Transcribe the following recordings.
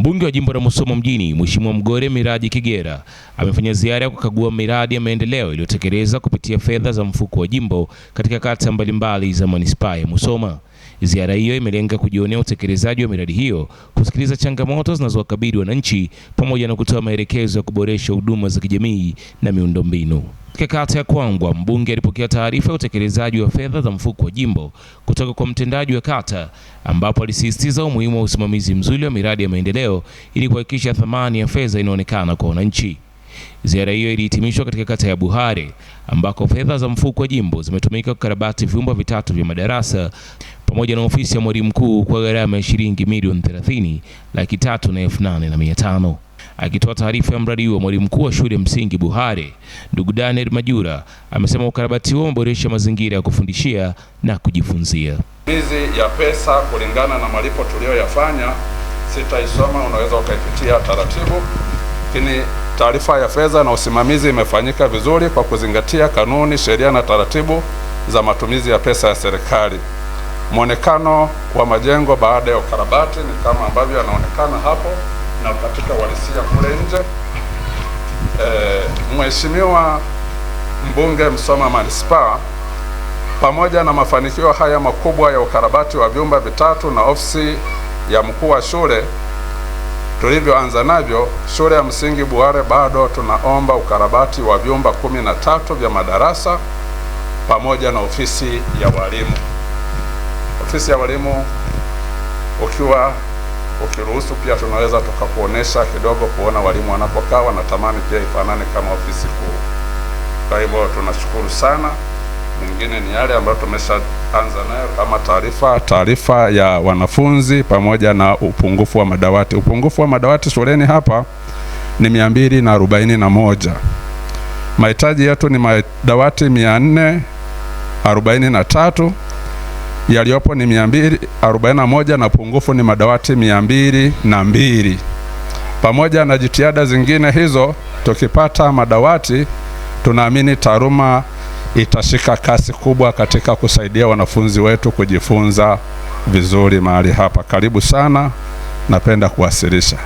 Mbunge wa jimbo la Musoma mjini, Mheshimiwa Mgore Miraji Kigera, amefanya ziara ya kukagua miradi ya maendeleo iliyotekelezwa kupitia fedha za mfuko wa jimbo katika kata mbalimbali za manispaa ya Musoma. Ziara hiyo imelenga kujionea utekelezaji wa miradi hiyo, kusikiliza changamoto zinazowakabili wananchi pamoja na kutoa maelekezo ya kuboresha huduma za kijamii na miundombinu. Katika kata ya Kwangwa, mbunge alipokea taarifa ya utekelezaji wa fedha za mfuko wa jimbo kutoka kwa mtendaji wa kata, ambapo alisisitiza umuhimu wa usimamizi mzuri wa miradi ya maendeleo ili kuhakikisha thamani ya fedha inaonekana kwa wananchi. Ziara hiyo ilihitimishwa katika kata ya Buhare ambako fedha za mfuko wa jimbo zimetumika kukarabati vyumba vitatu vya madarasa pamoja na ofisi ya mwalimu mkuu kwa gharama ya shilingi milioni 30,308,500. Akitoa taarifa ya mradi huo, mwalimu mkuu wa shule msingi Buhare, ndugu Daniel Majura, amesema ukarabati huo umeboresha mazingira ya kufundishia na kujifunzia. Hizi ya pesa kulingana na malipo tuliyoyafanya, sitaisoma, unaweza ukaipitia taratibu. Lakini taarifa ya fedha na usimamizi imefanyika vizuri kwa kuzingatia kanuni, sheria na taratibu za matumizi ya pesa ya serikali. Muonekano wa majengo baada ya ukarabati ni kama ambavyo yanaonekana hapo na katika uhalisia kule nje. Mheshimiwa mbunge Musoma Manispaa, pamoja na mafanikio haya makubwa ya ukarabati wa vyumba vitatu na ofisi ya mkuu wa shule tulivyoanza navyo, shule ya msingi Buhare bado tunaomba ukarabati wa vyumba 13 vya madarasa pamoja na ofisi ya walimu. Ofisi ya walimu ukiruhusu pia tunaweza tukakuonesha kidogo kuona walimu wanapokaa, wanatamani pia ifanane kama ofisi kuu. Kwa hivyo tunashukuru sana. Mwingine ni yale ambayo tumeshaanza nayo kama taarifa ya wanafunzi pamoja na upungufu wa madawati. Upungufu wa madawati shuleni hapa ni 241. Mahitaji yetu ni madawati 443. Yaliyopo ni 241 na pungufu ni madawati 202. Pamoja na jitihada zingine hizo, tukipata madawati tunaamini taaluma itashika kasi kubwa katika kusaidia wanafunzi wetu kujifunza vizuri mahali hapa. Karibu sana, napenda kuwasilisha.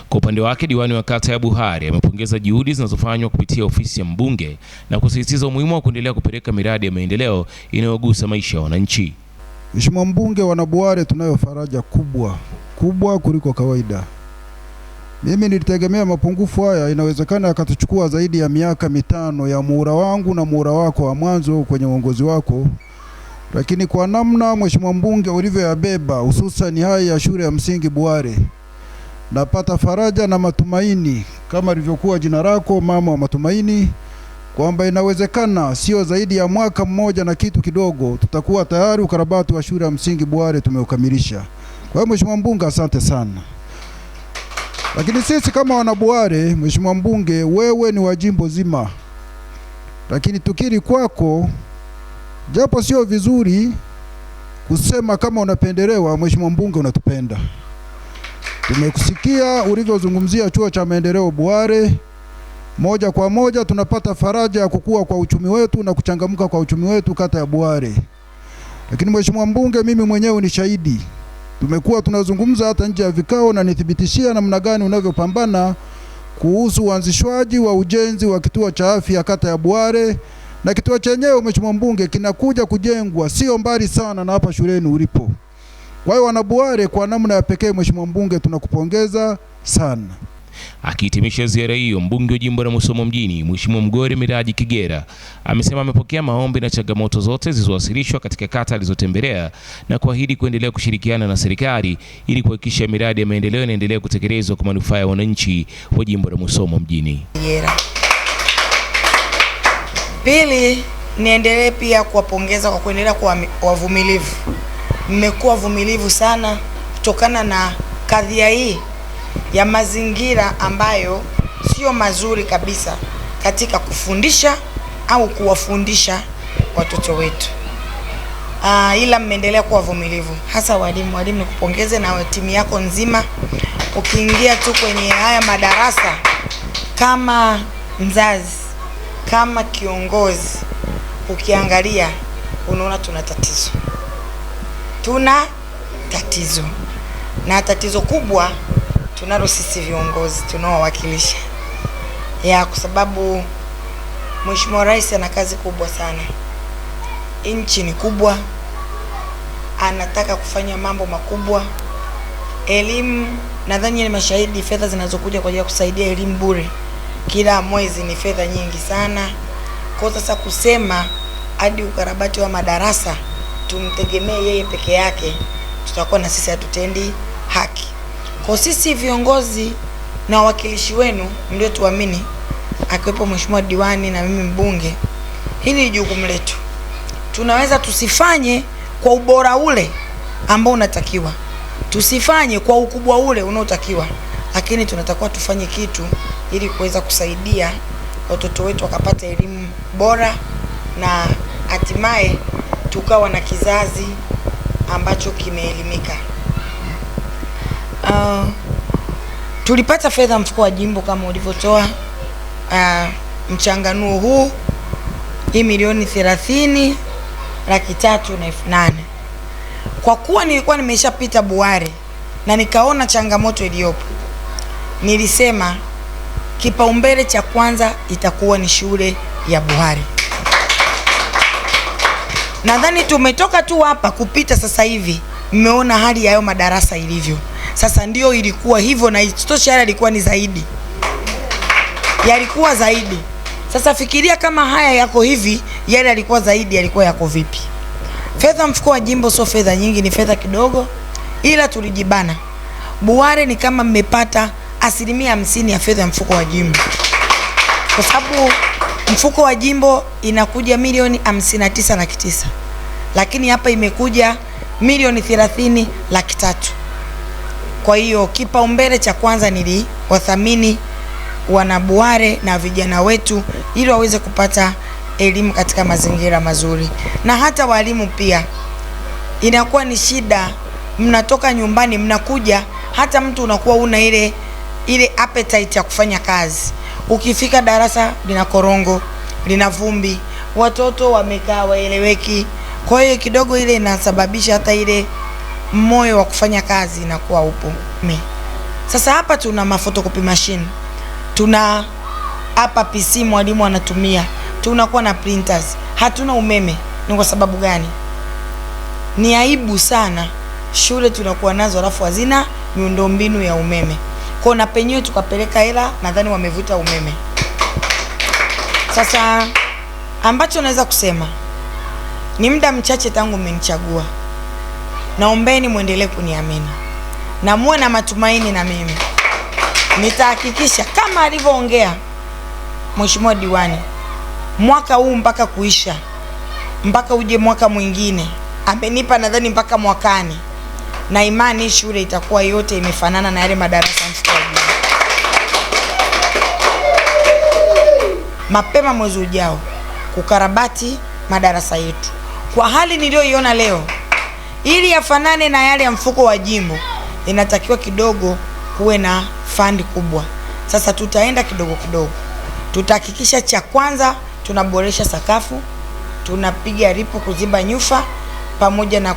Kwa upande wake, diwani wa kata ya Buhare amepongeza juhudi zinazofanywa kupitia ofisi ya mbunge na kusisitiza umuhimu wa kuendelea kupeleka miradi ya maendeleo inayogusa maisha ya wananchi. Mheshimiwa mbunge, wana Buhare tunayo faraja kubwa kuliko kawaida. Mimi nilitegemea mapungufu haya inawezekana yakatuchukua zaidi ya miaka 5 ya muhula wangu na muhula wako wa mwanzo kwenye uongozi wako, lakini kwa namna Mheshimiwa mbunge ulivyoyabeba, hususan haya ya shule ya msingi Buhare, napata faraja na matumaini kama ilivyokuwa jina lako, mama wa matumaini, kwamba inawezekana sio zaidi ya mwaka mmoja na kitu kidogo tutakuwa tayari ukarabati wa shule ya msingi Buhare tumeukamilisha. Kwa hiyo Mheshimiwa mbunge, asante sana. Lakini sisi kama wana Buhare, Mheshimiwa mbunge, wewe ni wa jimbo zima, lakini tukiri kwako, japo sio vizuri kusema kama unapendelewa, Mheshimiwa mbunge, unatupenda. Tumekusikia ulivyozungumzia chuo cha maendeleo Buhare. Moja kwa moja tunapata faraja ya kukua kwa uchumi wetu na kuchangamka kwa uchumi wetu kata ya Buhare. Lakini Mheshimiwa mbunge, mimi mwenyewe ni shahidi. Tumekuwa tunazungumza hata nje ya vikao na nithibitishia namna gani unavyopambana kuhusu uanzishwaji wa ujenzi wa kituo cha afya kata ya Buhare, na kituo chenyewe Mheshimiwa mbunge kinakuja kujengwa sio mbali sana na hapa shuleni ulipo. Kwa hiyo wana Buhare, kwa namna ya pekee Mheshimiwa mbunge, tunakupongeza sana. Akihitimisha ziara hiyo, mbunge wa jimbo la Musoma mjini, Mheshimiwa Mgore Miraji Kigera, amesema amepokea maombi na changamoto zote zilizowasilishwa katika kata alizotembelea na kuahidi kuendelea kushirikiana na serikali ili kuhakikisha miradi ya maendeleo inaendelea kutekelezwa kwa manufaa ya wananchi wa jimbo la Musoma mjini. Pili, niendelee pia kuwapongeza kwa kuendelea kuwa wavumilivu. Mmekuwa wavumilivu sana kutokana na kadhia hii ya mazingira ambayo sio mazuri kabisa katika kufundisha au kuwafundisha watoto wetu. Ila mmeendelea kuwa wavumilivu, hasa walimu. Walimu nikupongeze na timu yako nzima. Ukiingia tu kwenye haya madarasa kama mzazi, kama kiongozi, ukiangalia unaona tuna tatizo na tatizo kubwa tunalo sisi viongozi tunaowakilisha. Kwa sababu Mheshimiwa Rais ana kazi kubwa sana. Nchi ni kubwa. Anataka kufanya mambo makubwa. Elimu, nadhani ni mashahidi, fedha zinazokuja kwa ajili ya kusaidia elimu bure kila mwezi ni fedha nyingi sana. Kwa sasa kusema hadi ukarabati wa madarasa tumtegemee yeye peke yake, tutakuwa na sisi hatutendi haki. Kwa sisi viongozi na wawakilishi wenu ndio tuamini, akiwepo Mheshimiwa diwani na mimi mbunge, hili ni jukumu letu. Tunaweza tusifanye kwa ubora ule ambao unatakiwa, tusifanye kwa ukubwa ule unaotakiwa, lakini tunatakiwa tufanye kitu ili kuweza kusaidia watoto wetu wakapata elimu bora na hatimaye tukawa na kizazi ambacho kimeelimika. Tulipata fedha mfuko wa jimbo kama ulivyotoa mchanganuo huu, hii milioni 30,308,000. Kwa kuwa nilikuwa nimeshapita Buhare na nikaona changamoto iliyopo, nilisema kipaumbele cha kwanza itakuwa ni shule ya Buhare. Nadhani tumetoka tu hapa kupita sasa hivi, mmeona hali ya hayo madarasa ilivyo. Sasa ndio ilikuwa hivyo, na isitoshe yale ilikuwa ni zaidi. Yalikuwa zaidi. Sasa fikiria kama haya yako hivi, yale yalikuwa zaidi, yalikuwa yako vipi? Fedha mfuko wa jimbo sio fedha nyingi, ni fedha kidogo, ila tulijibana. Buhare ni kama mmepata 50% ya fedha ya mfuko wa jimbo. Kwa sababu mfuko wa jimbo inakuja milioni 59,900,000. Lakini hapa imekuja milioni 30,300,000. Kwa hiyo kipaumbele cha kwanza niliwathamini wana Buhare na vijana wetu ili waweze kupata elimu katika mazingira mazuri. Na hata walimu pia inakuwa ni shida, mnatoka nyumbani mnakuja, hata mtu unakuwa una ile appetite ya kufanya kazi. Ukifika darasa lina korongo, lina vumbi, watoto wamekaa waeleweki. Kwa hiyo kidogo ile inasababisha hata ile moyo wa kufanya kazi inakuwa upo. Sasa hapa tuna maphotocopy machine, tuna hapa PC mwalimu anatumia, tunakuwa na printers, hatuna umeme. Ni kwa sababu gani? Ni aibu sana shule tunakuwa nazo alafu hazina miundombinu ya umeme. Kwa na penyewe tukapeleka hela, nadhani wamevuta umeme. Sasa ambacho naweza kusema ni muda mchache tangu mmenichagua. Naombeni muendelee kuniamini na muwe na matumaini na mimi. Nitahakikisha kama alivyoongea Mheshimiwa diwani, mwaka huu mpaka kuisha, mpaka uje mwaka mwingine, amenipa nadhani mpaka mwakani, na imani shule itakuwa yote imefanana na yale madarasa mfuko wa jimbo. Mapema mwezi ujao kukarabati madarasa yetu kwa hali niliyoiona leo, ili yafanane na yale ya mfuko wa jimbo, inatakiwa kidogo kuwe na fund kubwa. Sasa tutaenda kidogo kidogo. Tutahakikisha cha kwanza tunaboresha sakafu, tunapiga ripu kuziba nyufa pamoja na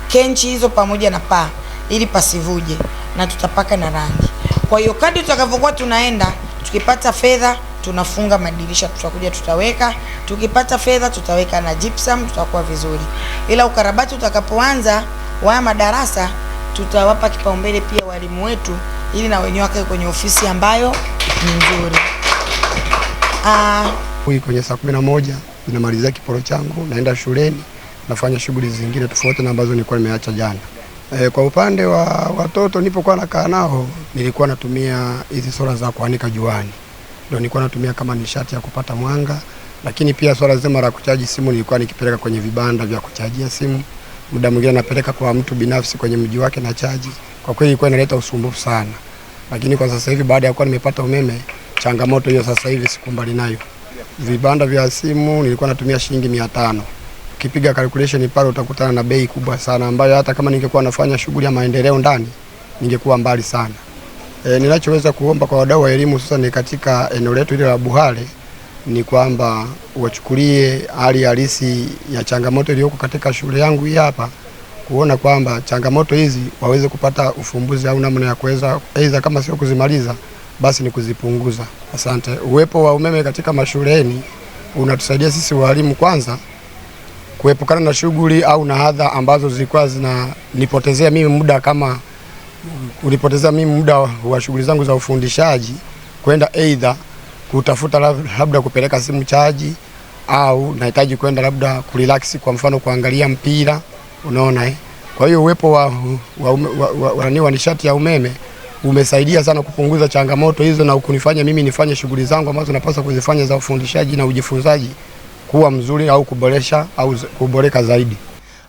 kenchi hizo pamoja na paa ili pasivuje, na tutapaka na rangi. Kwa hiyo kadri tutakavyokuwa tunaenda, tukipata fedha tunafunga madirisha, tutakuja tutaweka, tukipata fedha tutaweka na gypsum, tutakuwa vizuri. Ila ukarabati utakapoanza wa madarasa, tutawapa kipaumbele pia walimu wetu ili na wenyewe wakae kwenye ofisi ambayo ni nzuri. Kwenye saa 11 ninamalizia kiporo changu, naenda shuleni, nafanya shughuli zingine tofauti na ambazo nilikuwa nimeacha jana. Kwa upande wa watoto nilipokuwa nakaa nao, nilikuwa natumia hizi sola za kuanika juani. Ndio nilikuwa natumia kama nishati ya kupata mwanga, lakini pia swala zima la kuchaji simu nilikuwa nikipeleka kwenye vibanda vya kuchajia simu. Muda mwingine napeleka kwa mtu binafsi kwenye mji wake na chaji. Kwa kweli ilikuwa inaleta usumbufu sana. Lakini kwa sasa hivi baada ya kuwa nimepata umeme, changamoto hiyo sasa hivi sikumbali nayo. Vibanda vya simu nilikuwa natumia shilingi 500. Ukipiga calculation pale utakutana na bei kubwa sana ambayo hata kama ningekuwa nafanya shughuli ya maendeleo ndani ningekuwa mbali sana. Ninachoweza kuomba kwa wadau wa elimu sasa ni katika eneo letu ile la Buhare ni kwamba wachukulie hali halisi ya changamoto iliyoko katika shule yangu hii hapa kuona kwamba changamoto hizi waweze kupata ufumbuzi au namna ya kuweza aidha kama sio kuzimaliza basi ni kuzipunguza. Asante. Uwepo wa umeme katika mashuleni unatusaidia sisi walimu kwanza kuepukana na shughuli au na adha ambazo zilikuwa zinanipotezea mimi muda, kama ulipotezea mimi muda wa shughuli zangu za ufundishaji kwenda aidha kutafuta labda kupeleka simu chaji au nahitaji kwenda labda kurelax, kwa mfano kuangalia mpira, unaona. Kwa hiyo uwepo wa nishati ya umeme umesaidia sana kupunguza changamoto hizo na kunifanya mimi nifanye shughuli zangu ambazo napaswa kuzifanya za ufundishaji na ujifunzaji kuwa mzuri au kuboresha au kuboreka zaidi.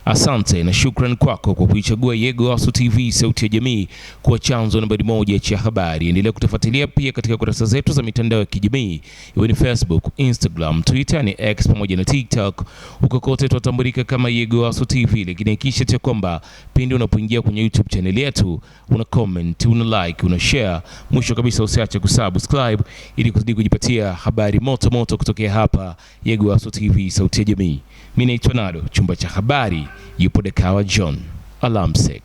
Asante na shukrani kwako kwa kuichagua Yegowaso TV, sauti ya jamii, kuwa chanzo nambari 1 cha habari. Endelea kutufuatilia pia katika kurasa zetu za mitandao ya kijamii, iwe ni Facebook, Instagram, Twitter, ni X pamoja na TikTok. Huko kote tutambulika kama Yegowaso TV, lakini hakikisha cha kwamba pindi unapoingia kwenye YouTube channel yetu una comment, una like, una share. Mwisho kabisa usiache kusubscribe ili kuzidi kujipatia habari moto moto kutokea hapa Yegowaso TV, sauti ya jamii. Mimi naitwa Nado, chumba cha habari yupo Dekawa John. Alamsek.